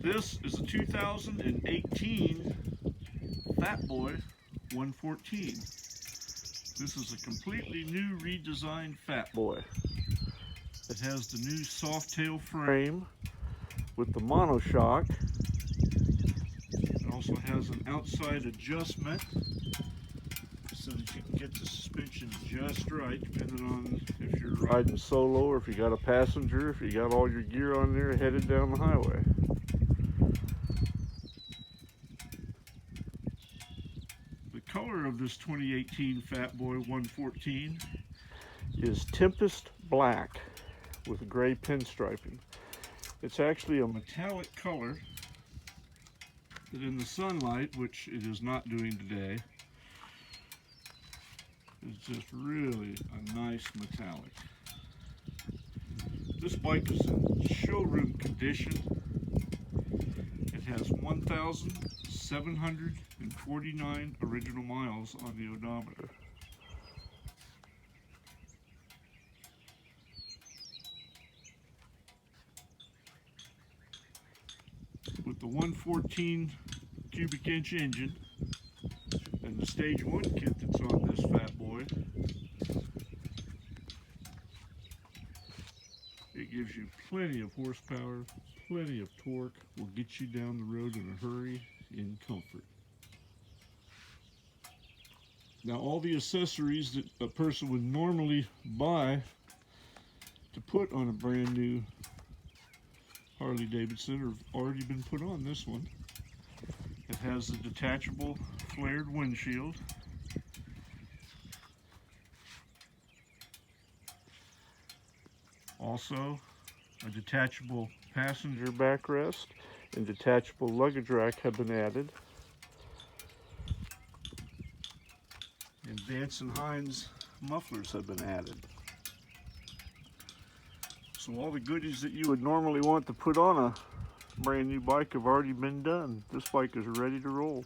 This is a 2018 Fat Boy 114. This is a completely new redesigned Fat Boy. It has the new Softail frame with the monoshock. It also has an outside adjustment so that you can get the suspension just right, depending on if you're riding solo or if you got a passenger, if you got all your gear on there headed down the highway. The color of this 2018 Fat Boy 114 is Tempest Black with gray pinstriping. It's actually a metallic color that in the sunlight, which it is not doing today, is just really a nice metallic. This bike is in showroom condition. It has 1,749 original miles on the odometer. With the 114 cubic inch engine and the stage 1 kit that's on this Fat Boy, it gives you plenty of horsepower, plenty of torque, will get you down the road in a hurry in comfort. Now, all the accessories that a person would normally buy to put on a brand new Harley Davidson have already been put on this one. It has the detachable flared windshield. Also, a detachable passenger backrest and detachable luggage rack have been added. And Vance & Hines mufflers have been added. So all the goodies that you would normally want to put on a brand new bike have already been done. This bike is ready to roll.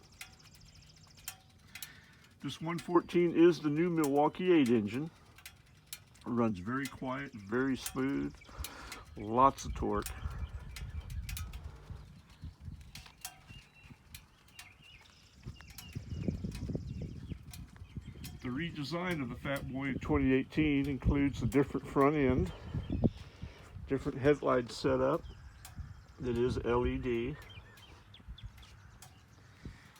This 114 is the new Milwaukee-8 engine. It runs very quiet, very smooth, lots of torque. The redesign of the Fat Boy 2018 includes a different front end, different headlight setup that is LED,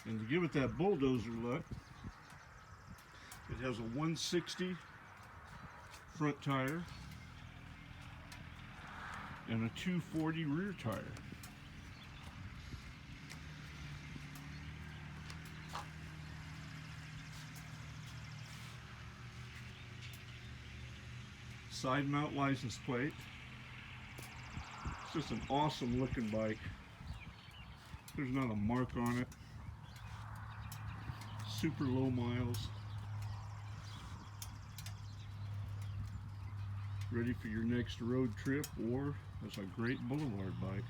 and to give it that bulldozer look, it has a 160 front tire and a 240 rear tire. Side mount license plate. It's just an awesome looking bike. There's not a mark on it. Super low miles. Ready for your next road trip or as a great boulevard bike.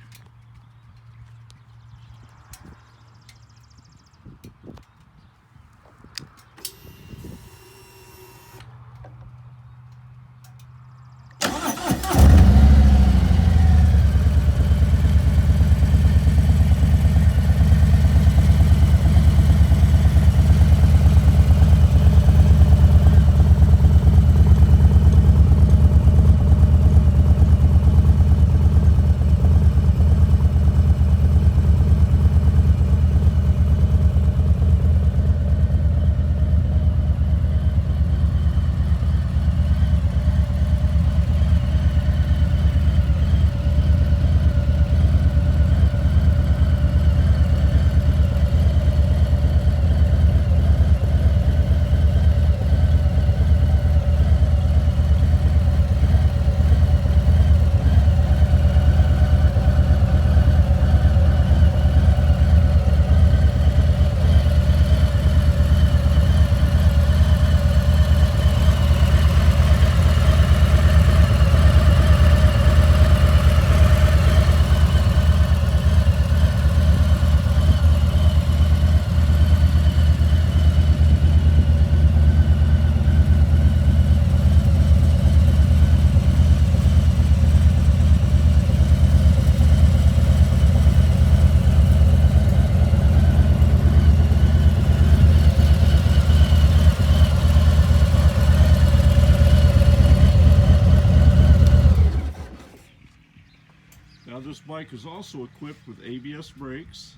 this bike is also equipped with ABS brakes.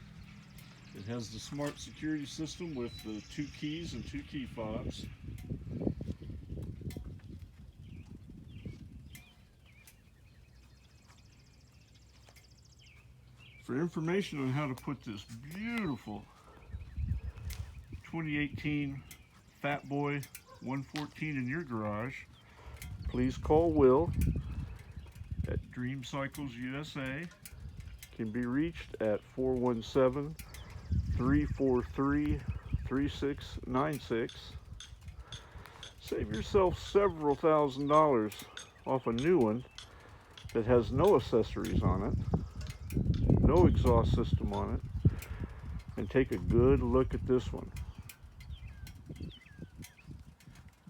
It has the smart security system with the 2 keys and 2 key fobs. For information on how to put this beautiful 2018 Fat Boy 114 in your garage, please call Will at Dream Cycles USA. Can be reached at 417-343-3696. Save yourself several $1000s off a new one that has no accessories on it, no exhaust system on it, and take a good look at this one. It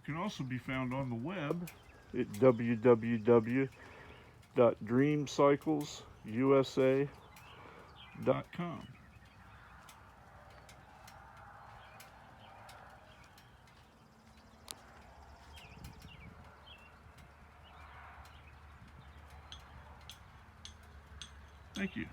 can also be found on the web at www.dreamcyclesusa.com. Thank you.